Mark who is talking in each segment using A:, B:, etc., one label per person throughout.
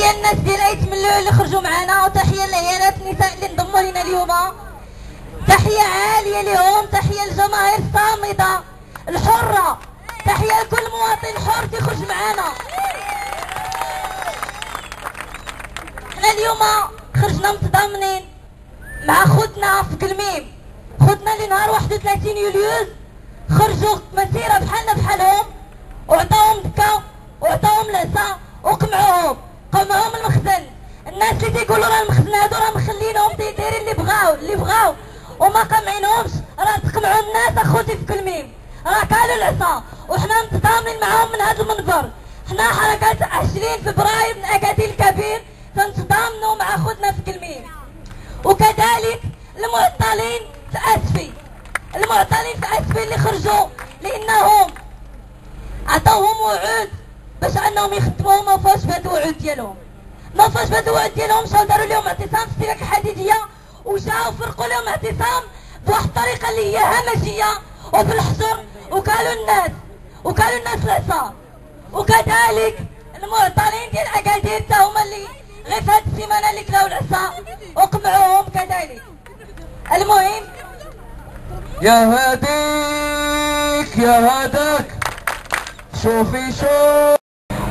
A: تحيه للناس ديال ايت مليون اللي خرجوا معنا، وتحيه للعيالات النساء اللي انضموا لنا اليوم. تحيه عاليه لهم، تحيه للجماهير الصامده الحره، تحيه لكل مواطن حر تيخرج معنا. حنا اليوم خرجنا متضامنين مع خوتنا في كلميم، خوتنا اللي نهار 31 يوليوز خرجوا مسيره بحالنا بحالهم، وعطاوهم دكه وعطاوهم العصا وقمعوهم المخزن. الناس اللي تيقولوا راه المخزن هادو راه مخلينهم تيديروا اللي بغاو وما قمعينهمش، راه تقمعوا الناس اخوتي في كلميم، راه كالوا العصا وحنا متضامنين معاهم من هذا المنبر. حنا حركات 20 فبراير من اكادير الكبير تنتضامنوا مع خوتنا في كلميم، وكذلك المعطلين في اسفي اللي خرجوا لانهم عطاوهم وعود باش انهم يخدموا، ما وفاوش بهاد الوعود ديالهم، مشاو داروا لهم اعتصام في السكك الحديديه، وجاو فرقوا لهم اعتصام بواحد الطريقه اللي هي همجيه وبالحجر، وكالوا الناس العصا. وكذلك المعطلين ديال اكادير حتى هما اللي غير في هاد السيمانه اللي كلاو العصا وقمعوهم كذلك. المهم
B: يا هاديك يا هداك شوفي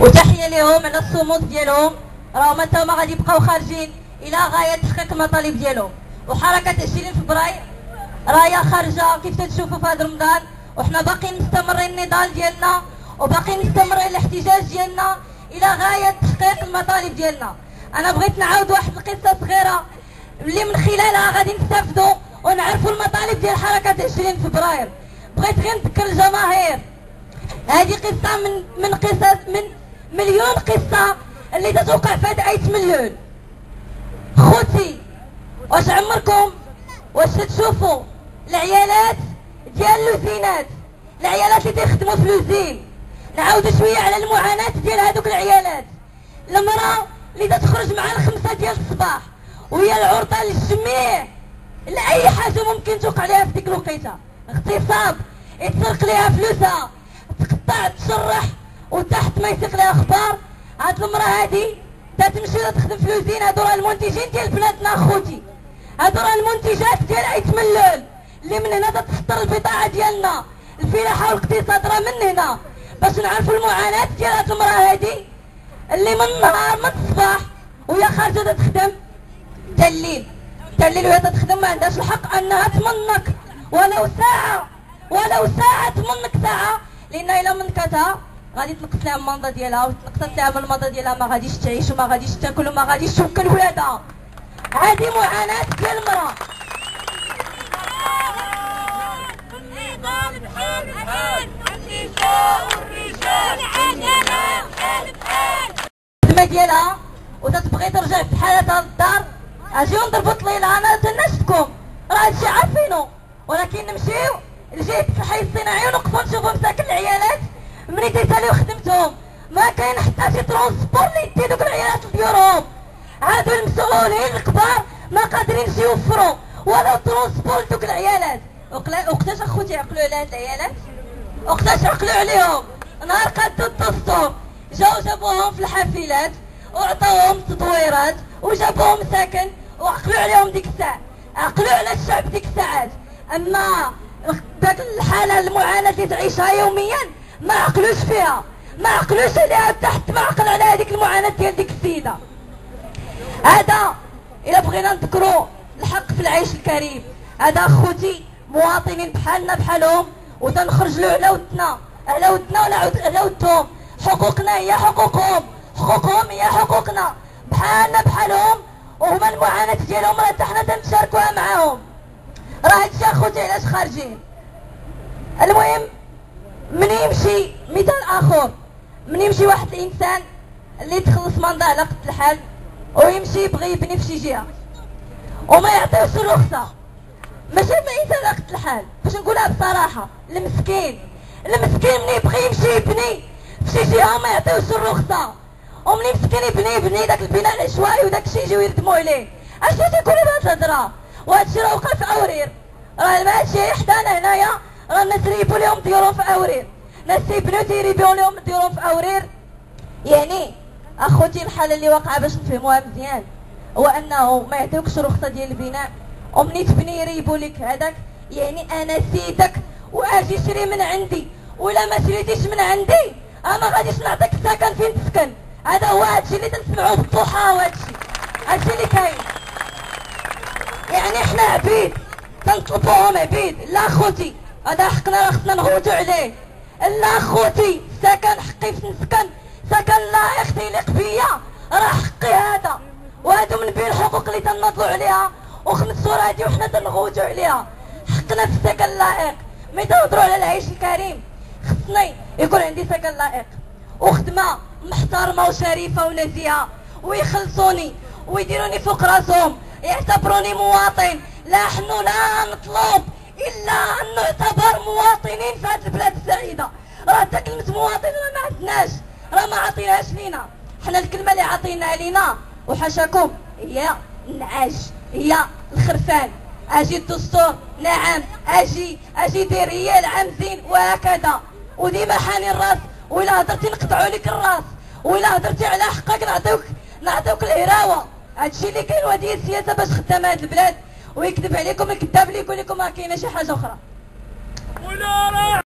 A: وتحيه لهم على الصمود ديالهم، راهم حتى هما غادي يبقاو خارجين الى غايه تحقيق المطالب ديالهم. وحركه 20 فبراير راهي خارجه كيف تشوفوا في هذا رمضان، وحنا باقيين مستمرين النضال ديالنا وباقيين مستمرين الاحتجاج ديالنا الى غايه تحقيق المطالب ديالنا. انا بغيت نعاود واحد القصه صغيره اللي من خلالها غادي نستافدوا ونعرفوا المطالب ديال حركه 20 فبراير. بغيت غير نذكر الجماهير، هذه قصه من قصص من مليون قصه اللي تتوقع في هاد 8 مليون. خوتي واش عمركم تشوفوا العيالات ديال اللوزينات، العيالات اللي تيخدموا في لوزين؟ نعاودوا شويه على المعاناه ديال هذوك العيالات. المراه اللي تخرج مع 5 ديال الصباح وهي العرضه للجميع لاي حاجه ممكن توقع لها في ديك الوقيته، اغتصاب، يتسرق لها فلوسها، تقطع، تشرح، وتحت ما يسيق لها اخبار. هاد المراه هادي تتمشي تخدم في لوزين. هادو راه المنتجين ديال بلادنا اخوتي، هادو راه المنتجات ديال ايت ملول اللي من هنا تتصدر البضاعه ديالنا. الفلاحه والاقتصاد راه من هنا، باش نعرفوا المعاناه ديال هاد المراه هادي اللي من النهار من الصباح وهي خارجه تخدم حتى الليل وهي تخدم، ما عندهاش الحق انها تمنك ولو ساعه تمنك ساعه، لان الا منكتها غادي تنقص لها المنضه ديالها، وتنقصت لها من المنضه ديالها ما غاديش تعيش وما غاديش تاكل وما غاديش توكل ولادها. هذه معاناه ديال المراه. الخدمه ديالها وتتبغي ترجع في حالتها للدار، اجيو نضربوا طليله. انا تناشدكم، راه هادشي عارفينو، ولكن نمشيو لجهه الحي الصناعي ونوقفوا نشوفوا مساكن العيالات منين تيساليو خدمتهم. ما كاين حتى شي ترونسبور اللي يدي دوك العيالات لديورهم. هادو المسؤولين الكبار ما قادرينش يوفروا ولا ترونسبور لدوك العيالات. وقتاش اخوتي عقلوا على هاد العيالات؟ وقتاش عقلوا عليهم؟ نهار قادوا الدستور جابوهم في الحافلات وعطاوهم تطويرات وجابوهم سكن وعقلوا عليهم ديك الساعه، عقلوا على الشعب ديك الساعات. اما داك الحاله المعاناه اللي تعيشها يوميا ما عقلوش فيها، ما عقلوش عليها تحت، ما عقل على هذيك المعاناه ديال ديك السيده. هذا الا بغينا نذكروا الحق في العيش الكريم، هذا اخوتي مواطنين بحالنا بحالهم، وتنخرجوا على ودنا ولا على ودهم. حقوقنا هي حقوقهم، حقوقهم هي حقوقنا، بحالنا بحالهم، وهما المعاناه ديالهم راه حتى حنا تنشاركوها معاهم. راه هادشي اخوتي علاش خارجين. المهم من يمشي مثال اخر، من يمشي واحد الانسان اللي تخلص منضه على قد الحال ويمشي يبغي يبني في شي جهه وما يعطيوش الرخصه، ماشي انسان على قد الحال، باش نقولها بصراحه، المسكين ملي يبغي يمشي يبني في شي جهه ما يعطيوش الرخصه، وملي مسكين يبني داك البناء العشوائي وداك الشيء يجيو يردموا عليه. اش تيقولوا بهاد الهضره؟ وهادشي راه وقع في اورير، راه ماشي حدانا هنايا، راه الناس ريبوا لهم ديورهم في اورير، ناس تيبنيو تيريبوا لهم ديورهم في اورير. يعني اخوتي الحاله اللي واقعه باش نفهموها مزيان هو انه ما يعطيوكش رخصه ديال البناء، ومني تبني يريبوا لك هذاك، يعني انا سيدك واجي شري من عندي، ولا ما شريتيش من عندي انا غاديش نعطيك السكن فين تسكن. هذا هو هادشي اللي تنسمعوه في الضحى، وهادشي اللي كاين. يعني احنا عبيد تنطلبوهم عبيد. لا اخوتي هذا حقنا راه خصنا نغوتو عليه. لا اخوتي السكن حقي فين نسكن، سكن لائق تيليق بيا، راه حقي هذا، وهادو من بين الحقوق اللي تناضلوا عليها، وخمسوا هادي وحنا تنغوتو عليها. حقنا في السكن لائق. ملي تهضروا على العيش الكريم خصني يكون عندي سكن لائق وخدمه محترمه وشريفه ونزيهه، ويخلصوني ويديروني فوق راسهم، يعتبروني مواطن. لا حنو لا نطلب الا ان نعتبر مواطنين في هذه البلاد السعيده. راه حتى كلمه مواطن راه ما عندناش، راه ما عطيناهاش لينا. حنا الكلمه اللي عطيناها لينا وحاشاكم هي النعاش، هي الخرفان. اجي الدستور نعم، اجي دير هي العام زين وهكذا، وديما حاني الراس. وإلا هضرتي نقطعوا لك الراس، وإلا هضرتي على حقك نعطيوك الهراوه. هادشي اللي كاين، وهادي هي السياسه باش خدامه هاد البلاد. ويكذب عليكم الكذاب اللي يقول لكم ما كاينه شي حاجه اخرى.